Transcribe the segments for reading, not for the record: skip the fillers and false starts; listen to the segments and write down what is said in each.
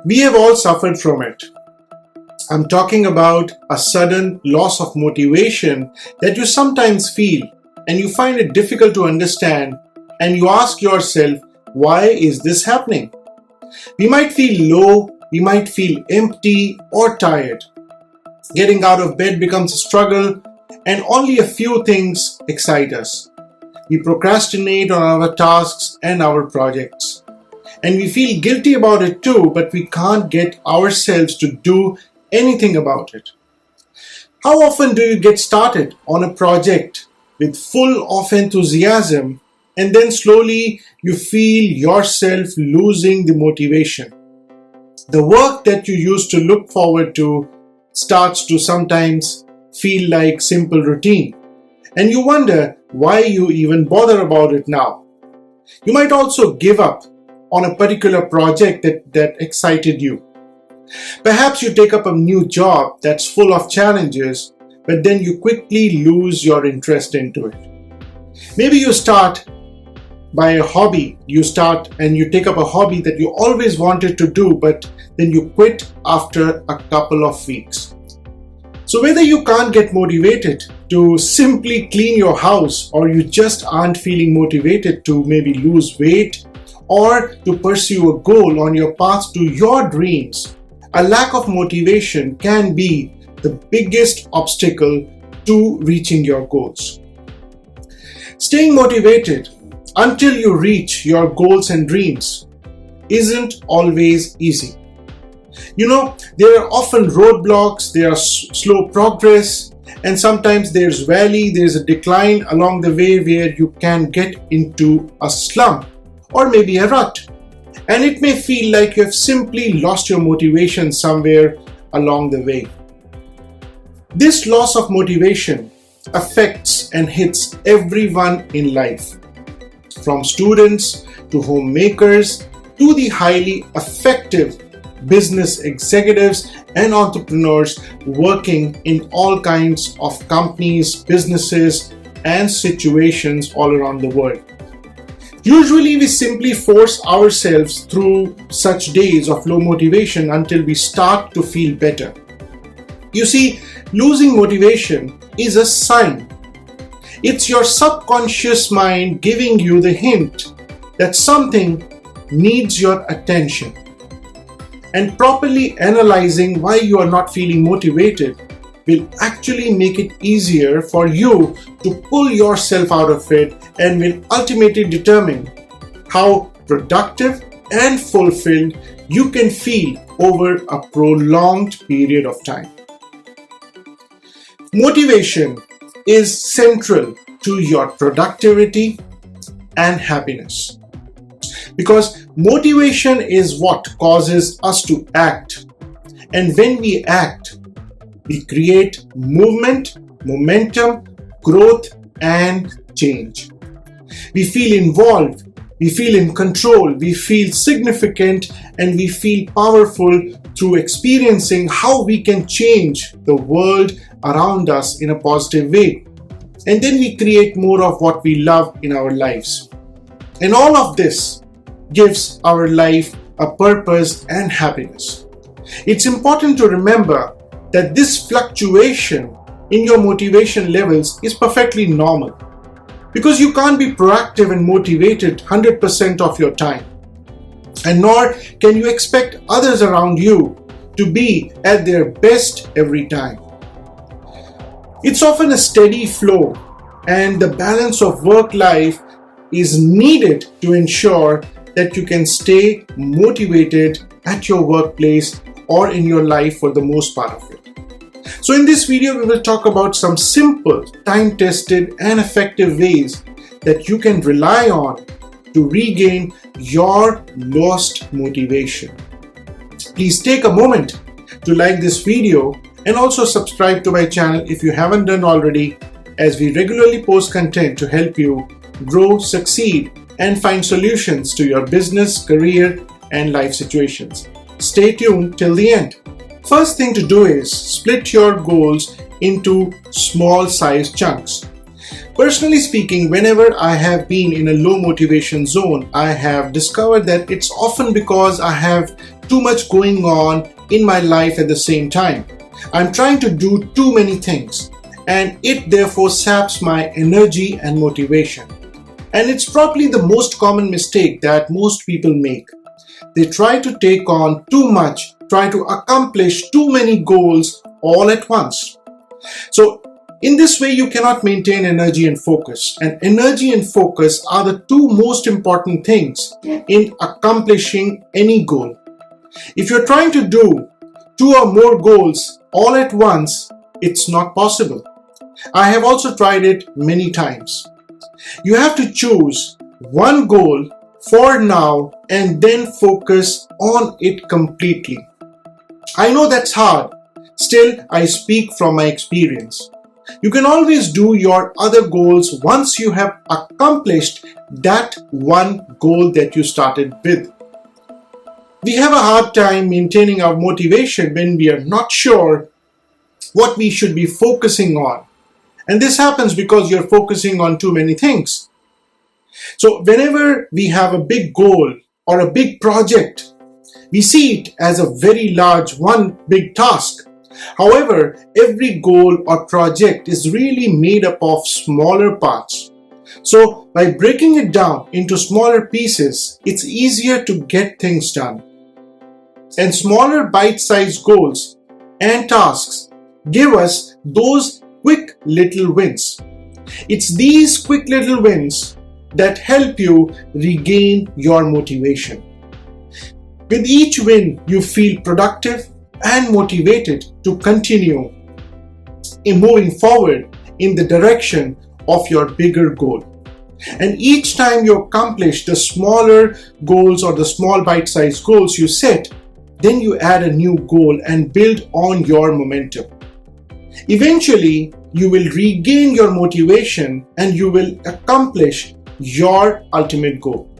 We have all suffered from it. I'm talking about a sudden loss of motivation that you sometimes feel and you find it difficult to understand, and you ask yourself, why is this happening? We might feel low, we might feel empty or tired. Getting out of bed becomes a struggle, and only a few things excite us. We procrastinate on our tasks and our projects. And we feel guilty about it too, but we can't get ourselves to do anything about it. How often do you get started on a project with full of enthusiasm, and then slowly you feel yourself losing the motivation? The work that you used to look forward to starts to sometimes feel like simple routine, and you wonder why you even bother about it now. You might also give up on a particular project that excited you. Perhaps you take up a new job that's full of challenges, but then you quickly lose your interest into it. Maybe you start by a hobby. You take up a hobby that you always wanted to do, but then you quit after a couple of weeks. So whether you can't get motivated to simply clean your house, or you just aren't feeling motivated to maybe lose weight or to pursue a goal on your path to your dreams, a lack of motivation can be the biggest obstacle to reaching your goals. Staying motivated until you reach your goals and dreams isn't always easy. There are often roadblocks, there are slow progress, and sometimes there's a decline along the way where you can get into a slump or maybe a rut. And it may feel like you have simply lost your motivation somewhere along the way. This loss of motivation affects and hits everyone in life, from students to homemakers to the highly effective business executives and entrepreneurs working in all kinds of companies, businesses, and situations all around the world. Usually we simply force ourselves through such days of low motivation until we start to feel better. You see, losing motivation is a sign. It's your subconscious mind giving you the hint that something needs your attention. And properly analyzing why you are not feeling motivated will actually make it easier for you to pull yourself out of it, and will ultimately determine how productive and fulfilled you can feel over a prolonged period of time. Motivation is central to your productivity and happiness, because motivation is what causes us to act, and when we act, we create movement, momentum, growth, and change. We feel involved, we feel in control, we feel significant, and we feel powerful through experiencing how we can change the world around us in a positive way. And then we create more of what we love in our lives. And all of this gives our life a purpose and happiness. It's important to remember that this fluctuation in your motivation levels is perfectly normal, because you can't be proactive and motivated 100% of your time, and nor can you expect others around you to be at their best every time. It's often a steady flow, and the balance of work life is needed to ensure that you can stay motivated at your workplace or in your life for the most part of it. So in this video, we will talk about some simple, time-tested and effective ways that you can rely on to regain your lost motivation. Please take a moment to like this video and also subscribe to my channel if you haven't done already, as we regularly post content to help you grow, succeed, and find solutions to your business, career, and life situations. Stay tuned till the end. First thing to do is split your goals into small sized chunks. Personally speaking, whenever I have been in a low motivation zone, I have discovered that it's often because I have too much going on in my life at the same time. I'm trying to do too many things, and it therefore saps my energy and motivation. And it's probably the most common mistake that most people make. They try to take on too much, try to accomplish too many goals all at once. So, in this way, you cannot maintain energy and focus. And energy and focus are the two most important things in accomplishing any goal. If you're trying to do 2 or more goals all at once, it's not possible. I have also tried it many times. You have to choose one goal for now and then focus on it completely. I know that's hard. Still, I speak from my experience. You can always do your other goals once you have accomplished that one goal that you started with. We have a hard time maintaining our motivation when we are not sure what we should be focusing on. And this happens because you're focusing on too many things. So whenever we have a big goal or a big project, we see it as a very large, one big task. However, every goal or project is really made up of smaller parts. So by breaking it down into smaller pieces, it's easier to get things done. And smaller bite-sized goals and tasks give us those quick little wins. It's these quick little wins that help you regain your motivation. With each win, you feel productive and motivated to continue in moving forward in the direction of your bigger goal. And each time you accomplish the smaller goals or the small bite-sized goals you set, then you add a new goal and build on your momentum. Eventually, you will regain your motivation and you will accomplish your ultimate goal.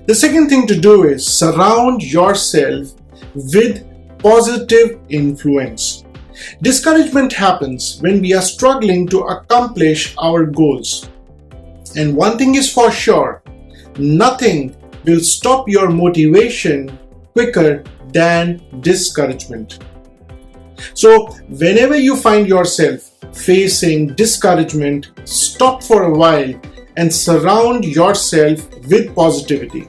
The second thing to do is surround yourself with positive influence. Discouragement happens when we are struggling to accomplish our goals. And one thing is for sure, nothing will stop your motivation quicker than discouragement. So, whenever you find yourself facing discouragement, stop for a while and surround yourself with positivity.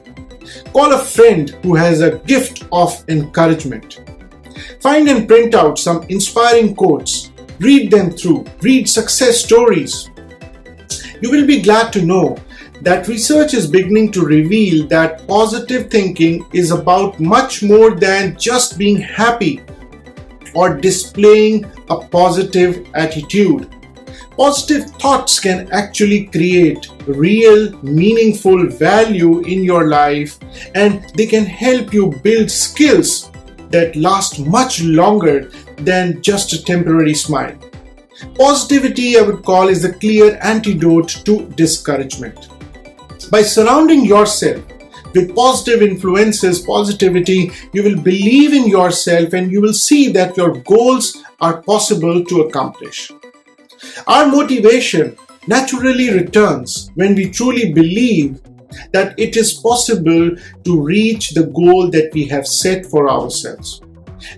Call a friend who has a gift of encouragement. Find and print out some inspiring quotes. Read them through. Read success stories. You will be glad to know that research is beginning to reveal that positive thinking is about much more than just being happy or displaying a positive attitude. Positive thoughts can actually create real, meaningful value in your life, and they can help you build skills that last much longer than just a temporary smile. Positivity, I would call, is the clear antidote to discouragement. By surrounding yourself with positive influences, positivity, you will believe in yourself and you will see that your goals are possible to accomplish. Our motivation naturally returns when we truly believe that it is possible to reach the goal that we have set for ourselves.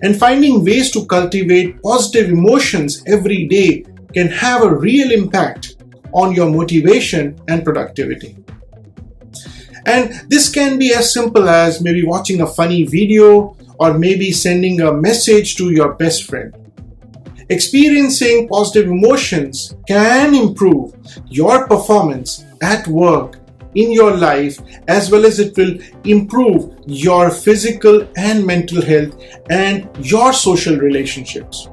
And finding ways to cultivate positive emotions every day can have a real impact on your motivation and productivity. And this can be as simple as maybe watching a funny video or maybe sending a message to your best friend. Experiencing positive emotions can improve your performance at work, in your life, as well as it will improve your physical and mental health and your social relationships.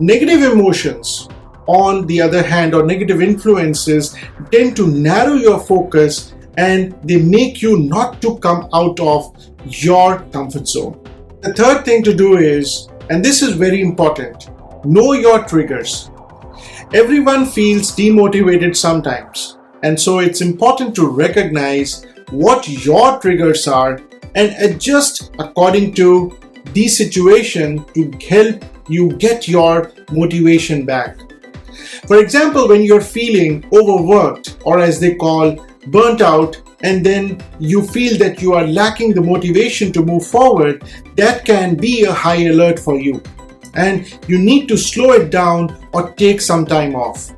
Negative emotions, on the other hand, or negative influences tend to narrow your focus and they make you not to come out of your comfort zone. The third thing to do is, and this is very important, know your triggers. Everyone feels demotivated sometimes, and so it's important to recognize what your triggers are and adjust according to the situation to help you get your motivation back. For example, when you're feeling overworked, or as they call burnt out, and then you feel that you are lacking the motivation to move forward, that can be a high alert for you. And you need to slow it down or take some time off.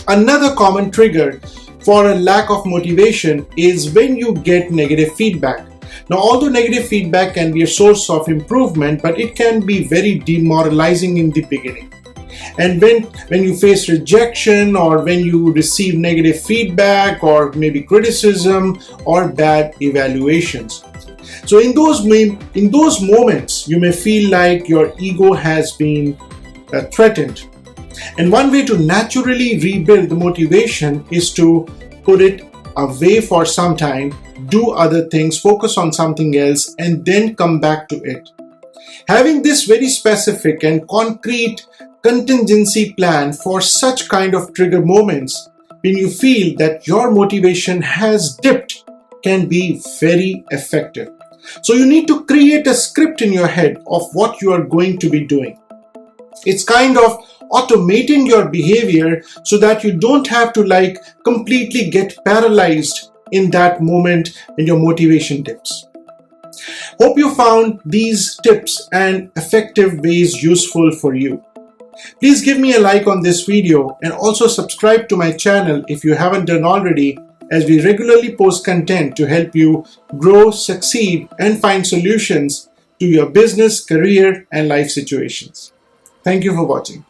Another common trigger for a lack of motivation is when you get negative feedback. Now, although negative feedback can be a source of improvement, but it can be very demoralizing in the beginning. And when you face rejection, or when you receive negative feedback, or maybe criticism or bad evaluations. So in those moments, you may feel like your ego has been threatened. And one way to naturally rebuild the motivation is to put it away for some time, do other things, focus on something else, and then come back to it. Having this very specific and concrete contingency plan for such kind of trigger moments when you feel that your motivation has dipped can be very effective. So you need to create a script in your head of what you are going to be doing. It's kind of automating your behavior so that you don't have to completely get paralyzed in that moment when your motivation dips. Hope you found these tips and effective ways useful for you. Please give me a like on this video and also subscribe to my channel if you haven't done already, as we regularly post content to help you grow, succeed, and find solutions to your business, career, and life situations. Thank you for watching.